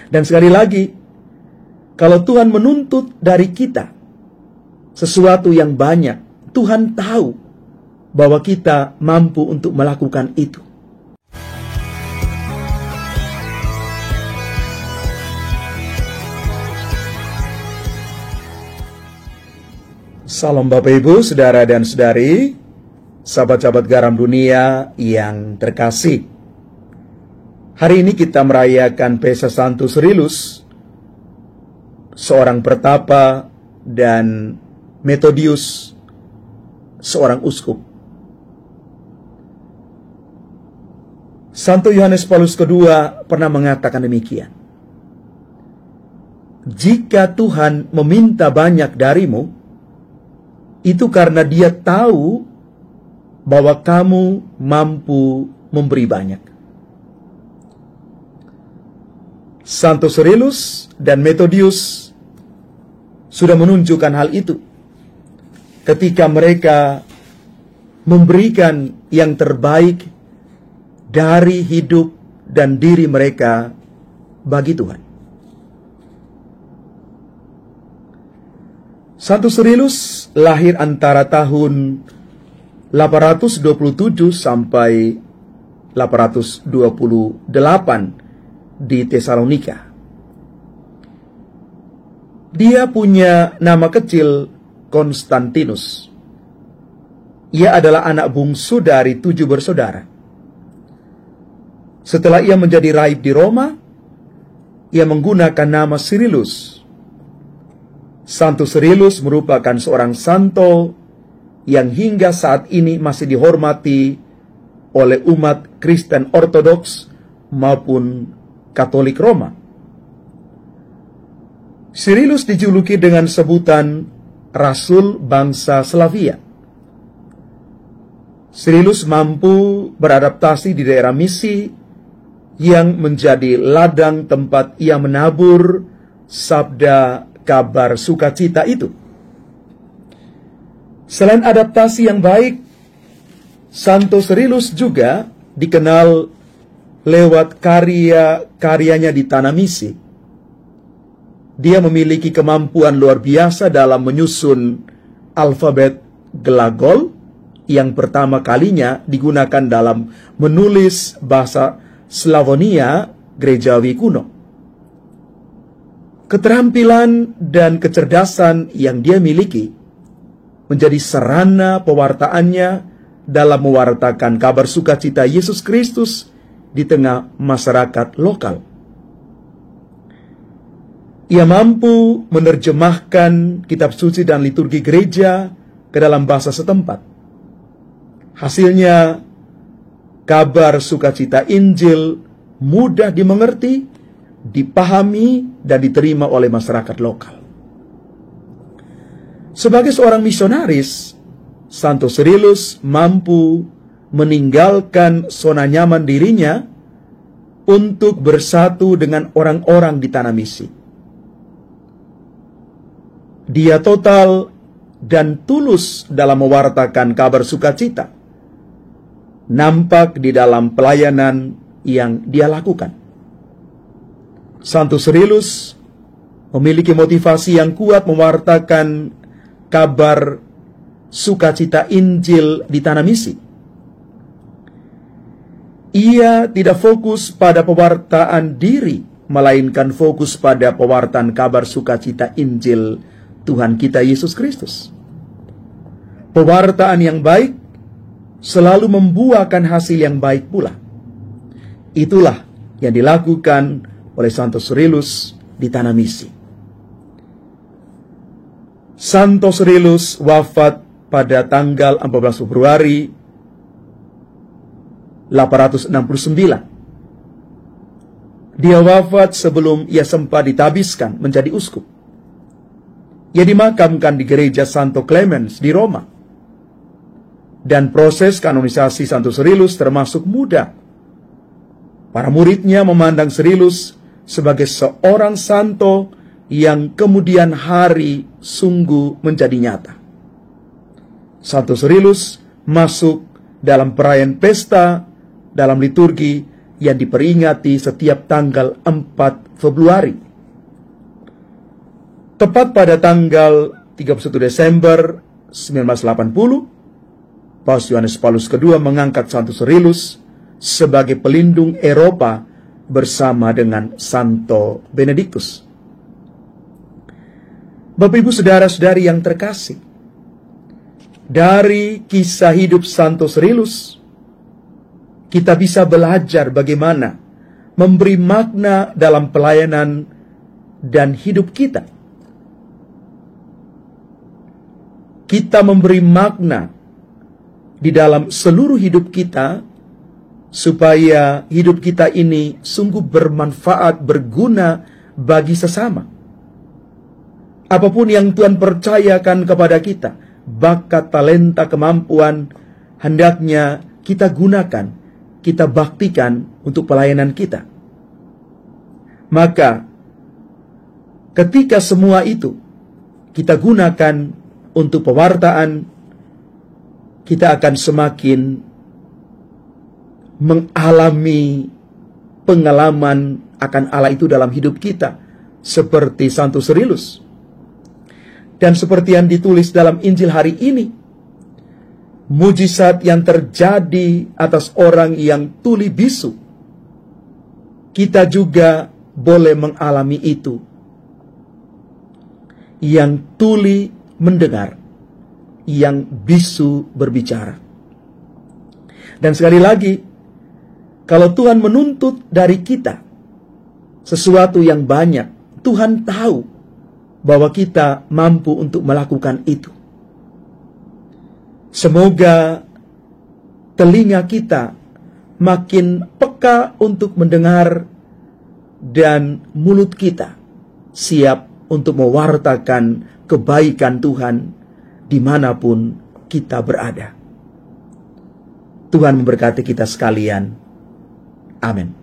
Dan sekali lagi, kalau Tuhan menuntut dari kita sesuatu yang banyak, Tuhan tahu bahwa kita mampu untuk melakukan itu. Salam Bapak Ibu, Saudara dan Saudari, sahabat-sahabat garam dunia yang terkasih. Hari ini kita merayakan Pesta Santo Cyrillus, seorang pertapa, dan Methodius, seorang uskup. Santo Yohanes Paulus II pernah mengatakan demikian. Jika Tuhan meminta banyak darimu, itu karena Dia tahu bahwa kamu mampu memberi banyak. Santo Cyrillus dan Methodius sudah menunjukkan hal itu ketika mereka memberikan yang terbaik dari hidup dan diri mereka bagi Tuhan. Santo Cyrillus lahir antara tahun 827 sampai 828 di Tesalonika. Dia punya nama kecil Konstantinus. Ia adalah anak bungsu dari 7 bersaudara. Setelah ia menjadi rahib di Roma, ia menggunakan nama Cyrillus. Santo Cyrillus merupakan seorang santo yang hingga saat ini masih dihormati oleh umat Kristen Ortodoks maupun Katolik Roma. Cyrillus dijuluki dengan sebutan Rasul bangsa Slavia. Cyrillus mampu beradaptasi di daerah misi yang menjadi ladang tempat ia menabur sabda kabar sukacita itu. Selain adaptasi yang baik, Santo Cyrillus juga dikenal lewat karya-karyanya di tanah misi. Dia memiliki kemampuan luar biasa dalam menyusun alfabet Glagol yang pertama kalinya digunakan dalam menulis bahasa Slavonia gerejawi kuno. Keterampilan dan kecerdasan yang dia miliki menjadi sarana pewartaannya dalam mewartakan kabar sukacita Yesus Kristus di tengah masyarakat lokal. Ia mampu menerjemahkan kitab suci dan liturgi gereja ke dalam bahasa setempat. Hasilnya, kabar sukacita Injil mudah dimengerti, dipahami, dan diterima oleh masyarakat lokal. Sebagai seorang misionaris, Santo Cyrillus mampu meninggalkan zona nyaman dirinya untuk bersatu dengan orang-orang di tanah misi. Dia total dan tulus dalam mewartakan kabar sukacita, nampak di dalam pelayanan yang dia lakukan. Santo Cyrillus memiliki motivasi yang kuat mewartakan kabar sukacita Injil di tanah misi. Ia tidak fokus pada pewartaan diri, melainkan fokus pada pewartaan kabar sukacita Injil Tuhan kita Yesus Kristus. Pewartaan yang baik selalu membuahkan hasil yang baik pula. Itulah yang dilakukan oleh Santo Cyrillus di tanah misi. Santo Cyrillus wafat pada tanggal 14 Februari 869. Dia wafat sebelum ia sempat ditabiskan menjadi uskup. Ia dimakamkan di gereja Santo Clemens di Roma. Dan proses kanonisasi Santo Cyrillus termasuk mudah. Para muridnya memandang Cyrillus sebagai seorang santo yang kemudian hari sungguh menjadi nyata. Santo Cyrillus masuk dalam perayaan pesta dalam liturgi yang diperingati setiap tanggal 4 Februari. Tepat pada tanggal 31 Desember 1980, Paus Yohanes Paulus II mengangkat Santo Cyrillus sebagai pelindung Eropa bersama dengan Santo Benedictus. Bapak Ibu saudara-saudari yang terkasih, dari kisah hidup Santo Cyrillus, kita bisa belajar bagaimana memberi makna dalam pelayanan dan hidup kita. Kita memberi makna di dalam seluruh hidup kita, supaya hidup kita ini sungguh bermanfaat, berguna bagi sesama. Apapun yang Tuhan percayakan kepada kita, bakat, talenta, kemampuan, hendaknya kita gunakan, kita baktikan untuk pelayanan kita. Maka, ketika semua itu kita gunakan untuk pewartaan, kita akan semakin mengalami pengalaman akan Allah itu dalam hidup kita, seperti Santo Cyrillus. Dan seperti yang ditulis dalam Injil hari ini, mujizat yang terjadi atas orang yang tuli bisu, kita juga boleh mengalami itu. Yang tuli mendengar, yang bisu berbicara. Dan sekali lagi, kalau Tuhan menuntut dari kita sesuatu yang banyak, Tuhan tahu bahwa kita mampu untuk melakukan itu. Semoga telinga kita makin peka untuk mendengar, dan mulut kita siap untuk mewartakan kebaikan Tuhan dimanapun kita berada. Tuhan memberkati kita sekalian. Amin.